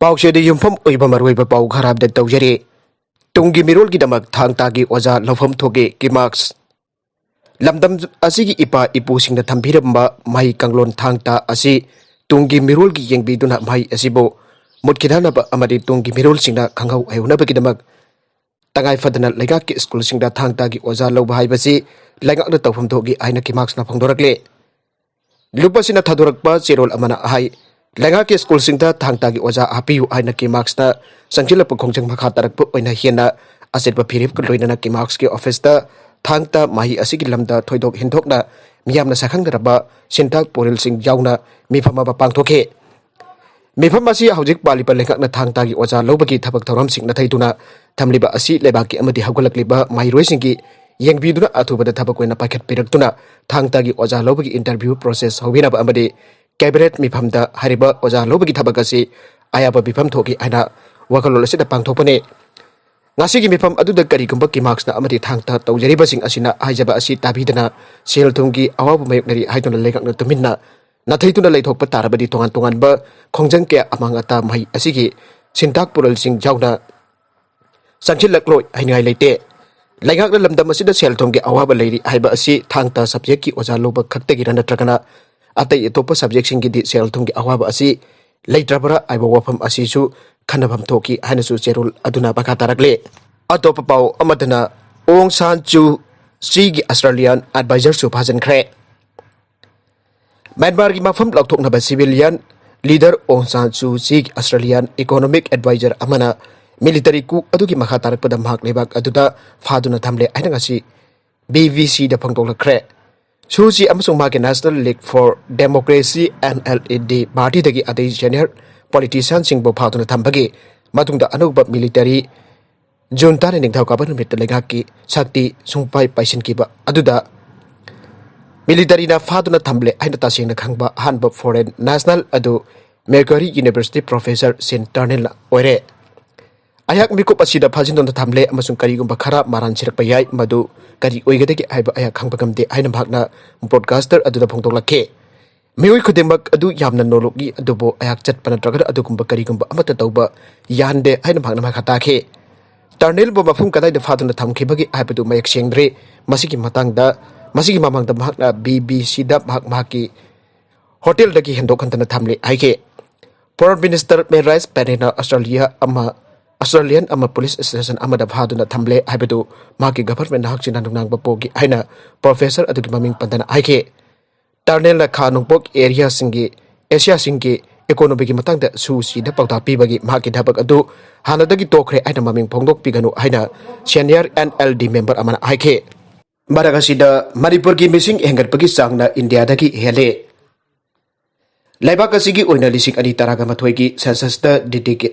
पाउसेदी युमफम ओइबा मरुइबा पाउ खराब द तौजरी तुंगी मिरोल की दमक थांग तागी ओजा लफम थोगे की मार्क्स लमदम असिगी इपा इपुसिंग थंभिरंबा माई कंगलोन थांगता असि तुंगी मिरोल की येंगबिदुना माई असिबो मुटकिदानबा अमदि तुंगी मिरोल सिंगना खंगौ आयुनबा की दमक तंगाई फदना लेगा की स्कूल सिंगदा थांगता की ओजा लौबा हाइबसी लेगाक न तौफम थोगी आइना की मार्क्स ना फंगदोरकले लुपसिना थादोरकपा चेरोल अमना हाई लेगा के स्कूल सिंगदा थांगता की ओजा हापियु आइना की मार्क्स ना संचिलप खोंजंग मखा तरकप ओइना हिना असेरप फिरिप को लोइना की मार्क्स के ऑफिस दा थांगता माही असिगी लमदा थोइदोक हिंदोकना मियामना सखंगदरबा सिंथाक पोरिल सिंग याउना मिफमा पांगथोके मिफम असी हौजिक पालिपा लेगाकना थांगता की ओजा लौबगी थबक थौरम सिंग नथैदुना थमलिबा असी लेबाकी अमदि हौगलकलिबा माहिरोइ सिंगी येंगबिदुना अथुबदा थबक ओइना पाखत पिरक्तुना थांगता की ओजा लौबगी इंटरव्यू प्रोसेस हौबिनाबा अमदि कैबिनेट मिफमदा हरिबा ओजा लौबगी थबक असी आयाबा बिफम थोगी आइना वखलोल असिदा पांगथोपने ngasi mifam aduda karigumba ki marks na amadi thangta tawjariba sing asina haijaba asi tabidana sel thungi awabu mayoknari haiduna legakna tuminna nathaituna leithokpa tarabadi tongan tongan ba khongjang ke amangata mai asigi sintak pural sing jauna sanchil lakloi haingai leite laigakna lamdam asida sel thungi awaba leiri haiba asi thangta subject ki oja loba khaktagi rana tragana atai etopa subject sing gi di sel thungi awaba asi leitrabara aiba wafam asi su खनभम थोकी हानसु चेरुल अदुना बखा तारकले अतोप पाउ अमदना ओंग सान चू सी की Australian adviser सु फाजनख्रे Myanmar की मफम लौथोकनब civilian leader ओंग सान चू सी की Australian economic adviser अमना military कु अदुगी मखा तारकपद महक लेबाक अदुदा फादुना थमले आइनगासी बीवीसी द फंगतोलख्रे सुची अमसुंग माके national league for democracy NLD party दगी अदई senior politician sing bo phautuna thambagi matungda anuba military junta ne ningthau ka numit lega ki sakti sungpai paisin ki ba aduda military na phautuna thamble aina ta sing na khangba hanba foreign national adu mercury university professor sin turnell oire ayak mikup asida phajin don thamle amasung kari gumba khara maran sirak pa yai madu kari oigade ki aiba ayak khangba gamde aina bhagna broadcaster aduda phongtok lakhe मियोई खुदेमक अदु यामना नोलोगी अदुबो अयाक चटपन turgor अदुगुंबा करिगुंबा अमत तौबा यानदे हाइना भागना मा खताखे टर्नेल बो मफुम कदाइ the फादुना थमखिबगी आइबदु मयक सेंग्रे मसिगी मतंगदा मसिगी मामंगदा भागना BBC दा भाग माकी hotel दगी हेंदोक खंतना थमले आइके फॉरेन मिनिस्टर मेराइस पेरेना ऑस्ट्रेलियन अमा पुलिस स्टेशन अमदा फादुना थमले आइबदु माकी गवर्नमेंट हाकचिना नुंगनांग बपोगी आइना प्रोफेसर अदुगी ममिंग पंदना आइके टर्नेल खानुपक एरिया सिंगी एशिया सिंगी इकोनॉमी की मतंग द सुसी द पौता पीबगी माकी धबक अदु हानदगी तोखरे आइना ममिंग फोंगदोक पिगनु आइना सीनियर एनएलडी मेंबर अमना आइखे मरगसिदा मणिपुर की मिसिंग हेंगटपगी चांगना इंडिया दगी हेले लाइबाक असिगी ओइना लिसिंग अनि तरागा मथोइगी सेंसस द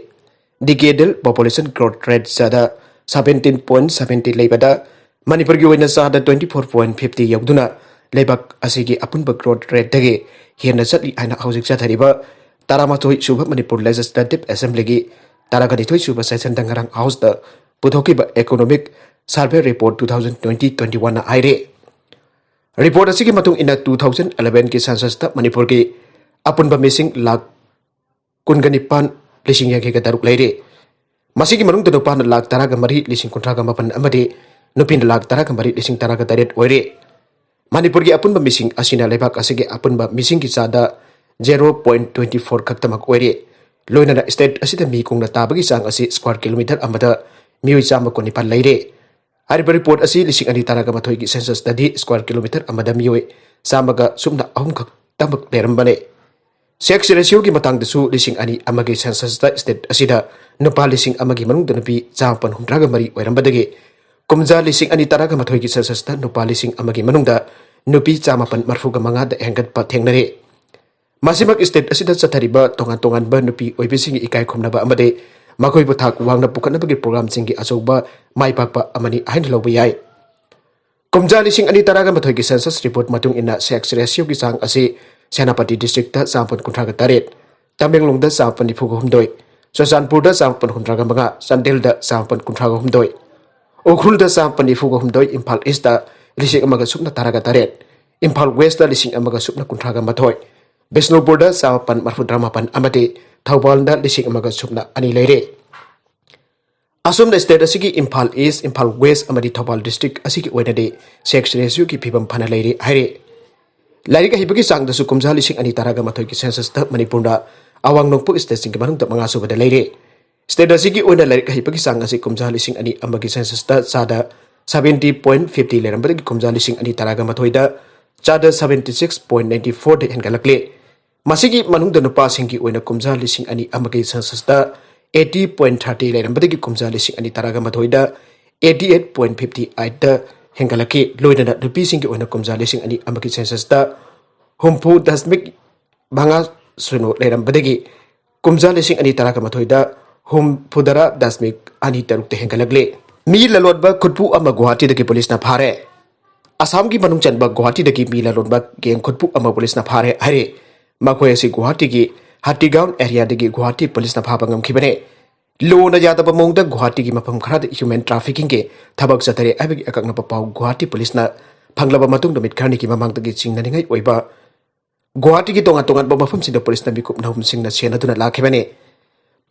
डिकेडल पॉपुलेशन ग्रोथ रेट सदा 17.70 लेबदा मणिपुर की ओइना सादा 24.50 यौदुना लेबाक असिगी अपुनब ग्रोथ रेट दगे हेन चली आइना हौजिक जाथरिबा तारामाथोइ सुब मणिपुर लेजिस्लेटिव असेंबली की तारागनिथोइ सुब सेशन दंगरंग हाउस द पुथोकिबा इकोनॉमिक सर्वे रिपोर्ट 2020-21 आइरे रिपोर्ट असिगी मतुंग इन 2011 की सेंसस द मणिपुर की अपुनब मिसिंग लाख कुनगनिपान लिसिंग यागे दरुक लेरे मसिगी मनुंग दनुपान लाख तरागा मरी लिसिंग कुंट्रागा मपन अमदे नुपिन लाख तरागा मरी लिसिंग तरागा तरेट ओइरे मणिपुर की अपुनब मिसिंग असिना लेबाक असिगे अपुनब मिसिंग की चादा 0.24 खक्तमक ओइरे लोइना स्टेट असिदा मी कुंगना ताबगी चांग असि स्क्वायर किलोमीटर अमदा मियोइ चाम को निपाल लेरे हरिब रिपोर्ट असि लिसिंग अनि तारागा मथोइ की सेंसस ददी स्क्वायर किलोमीटर अमदा मियोइ चामगा सुमना अहुम खक्तमक लेरमबने सेक्स रेशियो की मतंग दसु लिसिंग अनि अमगे सेंसस द स्टेट असिदा नुपा लिसिंग अमगी मनुंग दनपी चामपन हुंद्रागा मरी ओइरमबदगे कुमजा लिसिंग अनि तरागा मथोइ की सेंसस द नुपा लिसिंग अमगी मनुंग दा नुपी चामपन मरफुगा मंगा द हेंगत प थेंगनरे मासिमक स्टेट असिदा चथरिबा तोंगान तोंगान ब नुपी ओइबिसिंग इकाय खुमनबा अमदे मखोइ बुथाक वांगना पुकनबगी प्रोग्राम सिंगी अचौबा माइपाकपा अमनी हाइन लौबा याय कुमजा लिसिंग अनि तरागा मथोइ की सेंसस रिपोर्ट मतुंग इना सेक्स रेशियो की चांग असि सेनापति डिस्ट्रिक्ट दा चामपन कुंथ्रागा तरेट तमेंगलोंग दा चामपन निफुगा हुमदोइ चुरचानपुर दा चामपन हुमद्रागा मंगा चंदेल दा चामपन कुंथ्रागा हुमदोइ उखरुल दा चामपन निफुगा हुमदोइ इम्फाल ईस्ट दा लिसिंग अमगा सुपना तरागा तरेट इम्फाल वेस्ट दा लिसिंग अमगा सुपना कुंथ्रागा मथोइ बिष्णुपुर दा चामपन मरफुद्रामापन अमदे थौबालदा लिसिंग अमगा सुबना अनि लेरे असम स्टेट असगी इम्फाल ईस्ट इम्फाल वेस्ट अमदी थौबाल डिस्ट्रिक्ट असगी ओइनदे सेक्स रेशियो की फिबम फना लेरे हाइरे लाइक हिबगी चांगदसु कुमजा लिसिंग अनि तरागा मथोय की सेंसस द मणिपुरदा अवांग नोंगपु स्टेट सिंग मनुंग द मंगा सुबदा लेरे स्टेट असगी ओइना लाइक हिबगी चांग असि कुमजा लिसिंग अनि अमगी सेंसस द चादा 70.50 लेरंबदगी कुमजा लिसिंग अनि तरागा मथोयदा चादा 76.94 दे हेनगलकले मसिगी मनुंग द नुपा सिंगी ओइना कुमजा लिसिंग अनि अमगी सेंसस द 80.30 लेरंबदगी कुमजा लिसिंग अनि तरागा मथोयदा 88.58 द हेंगलकी लोइदना नुपी सिंगी ओइना कुमजा लिसिंग अनि अमगी सेंसस द हुमफु दशमिक भांगा सुनो लेरंबदगी कुमजा लिसिंग अनि तरागा मथोयदा हुमफुदरा दशमिक अनि तरुक ते हेंगलगले मी ललोदबा खुदपु अमा गुवाहाटी दगी पुलिस ना फारे असम की मनुंग चनबा गुवाहाटी दगी मी ललोदबा गेंग खुदपु अमा पुलिस ना फारे हरे मखोय असि गुवाहाटी की हाटीगाउन एरिया दगी गुवाहाटी पुलिस ना फाबा ngमखिबने लोना यादब मोंगदा गुवाहाटी की मफम खराद ह्यूमन ट्रैफिकिंग के थबक चतरे अबगी अकंगना पाउ गुवाहाटी पुलिस ना फंगलबा मतुंग दमित खरनी की ममांग दगी चिंगननिंगै ओइबा गुवाहाटी की तोंगा तोंगा मफम सिंदा पुलिस ना बिकुप नहुम सिंगना सेनदुना लाखिबने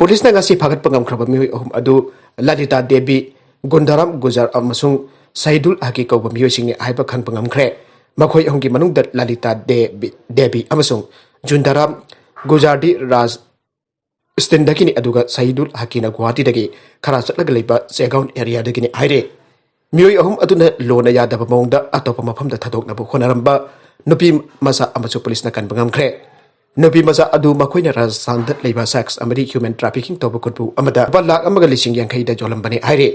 पुलिस ना ngasi फागत पंगम खरबा मिहोय अहुम अदु ललिता देवी गुंदाराम गुजार अमसुंग सैदुल हकी कौबा मिहोय सिंगनि आइबा खंग पंगम खरे मखोय अहुमगी मनुंग द ललिता देवी अमसुंग जुंदाराम गुजारदी राज स्टेंडकिनी अदुगा सईदुल हकीना गुवाहाटी दगी खरा चटलग लेबा चेगाउन एरिया दगिनी हाइरे मियोय अहुम अदुना लोना यादब मोंगदा अतोप मफमदा थदोकनाबु खोनारंबा नुपी मसा अमसु पुलिसना कनबंगमख्रे नुपी मसा अदु मखोयना राजस्थान द लेबा सेक्स अमरी ह्यूमन ट्रैफिकिंग तोब कुटबु अमदा बलाक अमगा लिसिंग यांखैदा जोलंबने हाइरे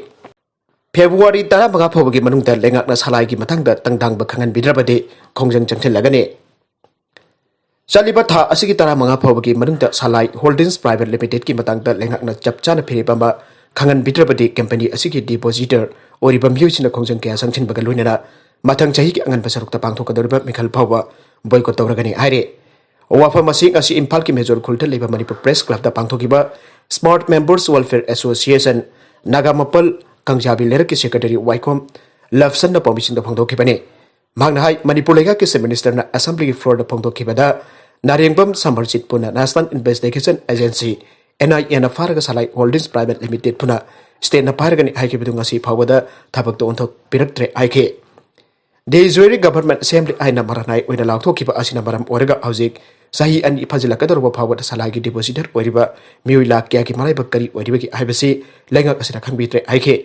फेब्रुवारी 15 फाउबगी मनुंगदा लेंगाकना सलाइगी मतंगदा तंगदांगबा खंगन बिद्रबदे खोंजंग चंगथिलगने चलिबा था असगी 15 फाउबगी मनुंगदा सलाई होल्डिंग्स प्राइवेट लिमिटेड की मतंगदा लेंगाकना चपचाना फिरेबा खंगन बिद्रबदे कंपनी असगी डिपोजिटर ओरिबा मियोसिना खोंजंग कया संगथिनबगा लोइनना मथंग चाही की अंगन बसरुक्ता पांगथोकदोरबा मिखल फाउबा बॉयकॉट तौरगनी हाइरे वाफम असी ngasi इम्फाल की मेजर खुलता लेबा मणिपुर प्रेस क्लब दा पांगथोकिबा स्मार्ट मेंबर्स वेलफेयर एसोसिएशन नागामपल कंजाबी लेर की सेक्रेटरी वाइकोम लवसन ना परमिशन दा फंगथोकिबने मांगना हाई मणिपुर लेगा के मिनिस्टर ना असेंबली की फ्लोर दा फंगथोकिबदा नारेंगबम समरजित पुना नेशनल इन्वेस्टिगेशन एजेंसी NIA ना फारगा सलाई होल्डिंग्स प्राइवेट लिमिटेड पुना स्टेट ना फारगनी हाइकेबिदु ngasi फावदा थबक तो ओंथोक पिरक्ट्रे आइके दे जोरी गवर्नमेंट असेंबली आइना मरनाय ओइना लाउथोकिबा असिना मरम ओरगा हौजिक सही अनि फजिलकदरबा फावदा सलाइगी डिपोजिटर ओरिबा मिउइ लाख क्या की मराइबा करी ओरिबा की हाइबसी लेंगा असिना खंबित्रे आइके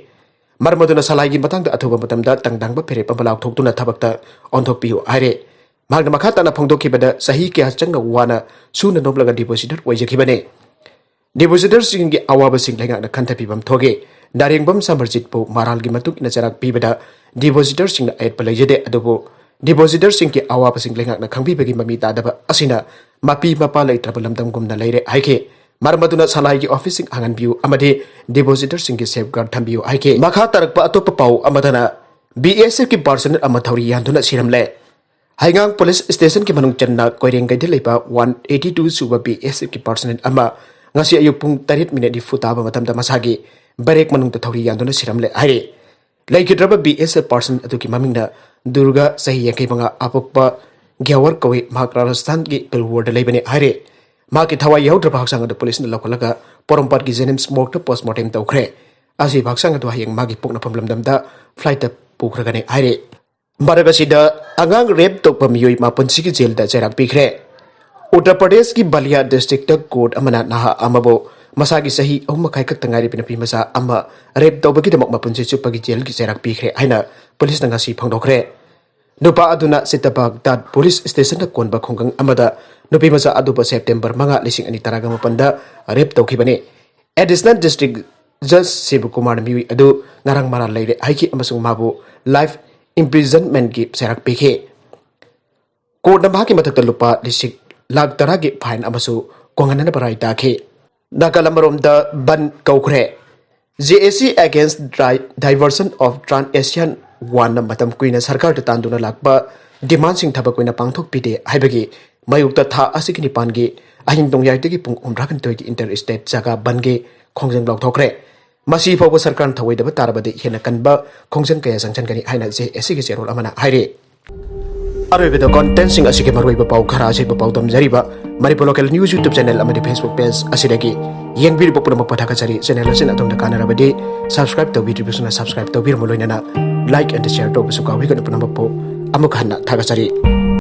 मरमदुना सलाइगी मतंगदा अथुबा मतमदा तंगदांगबा फेरेपा लाउथोकतुना थबकता ओंथोकपियो आइरे मागना मखाताना फोंदोखिबदा सही क्या चंगा वाना सुना नोबलगा डिपोजिटर ओइजखिबने डिपोजिटर सिंगी अवाबा सिंग लेंगा खंथपिबम थोगे नारेंगबम समरजित पो मारालगी मतुक इन चराक पीबदा डिपोजिटर सिंग एट पलेजदे अदबो डिपोजिटर सिंग की अवाबा सिंग लेंगा खंबिबगी ममी तादबा असिना मापी मपा लेत्रब लमदम गुमना लेरे हाइके मरमदुना सलाइगी ऑफिस सिंग आंगन बियु अमदे डिपोजिटर सिंग की सेफगार्ड थंबियु हाइके मखा तरकपा अतोप पाउ अमदना BSF की पर्सनल अमथौरी यान्दुना सिरमले हाइगांग पुलिस स्टेशन की मनुंग चन्ना कोइरेंगैदे लेबा 182 सुबा BSF की पर्सनल अमा ngasi ayu pung 8 minute di futaba matamda masagi barek manung ta thori yanduna siramle haire laikidraba BSF person atu ki mamingna Durga sahi yakai banga apokpa gyawar kowe mak Rajasthan ki pilward leibane haire ma ki thawai yaudra bhaksang da police na lokalaga porompat ki jenim smoke to postmortem tawkhre asi bhaksang atu hayang magi pokna pamlamdam da flight ta pukragane haire barabasida angang rape tokpa miyoi ma punsi ki jail da cherak pikre Uttar Pradesh की Ballia district court अमना नहा अमबो मसागी सही अहुम खाई खक तंगारी पिनपी मसा अमा rape तौबगी दमक मपुंसे चुपगी jail की चेराक पीखरे हाइना police ना ngasi फंगदोखरे नुपा अदुना सितबाग दाद police station दा कोनबा खोंगंग अमदा नुपी मसा अदुबा सेप्टेम्बर 5 दा रेप तौखिबने एडिशनल डिस्ट्रिक्ट जज शिवकुमार मिवी अदु नारंग मारा लेरे हाइकी अमसुंग माबु लाइफ इम्प्रिजनमेंट की चेराक पीखे कोर्ट नबा की मथक लुपा लिसिक लाख तरह के फाइन अमसु कोंगनन बराई ताखे नागालमरोम द बन कौखरे JAC against diversion of Trans-Asian wan matam kuina sarkar ta tanduna lakba demand sing thaba kuina pangthok pide haibagi mayukta tha asikini pangi ahing dongyai tegi pung umrakan toigi interstate jaga bange khongjang lok thokre masi phobo sarkar thawai daba tarabade hena kanba khongjang kaya sangchan kani haina JAC ki serol amana haire अरोइबदो content सिंग असिगे मरोइबा पाउ खरा असिबा पाउ तमजरिबा Manipur local news YouTube channel अमदि फेसबुक पेज असिदगी येंगबिरबो पुनमक पथाकचरी चैनल असिन अदोमदा कानरबदि सब्सक्राइब तौबिद्रिबसुना सब्सक्राइब तौबिरमु लोइनना लाइक एंड शेयर तौबसु काविगन पुनमक पो अमुक हन्ना थागचरी।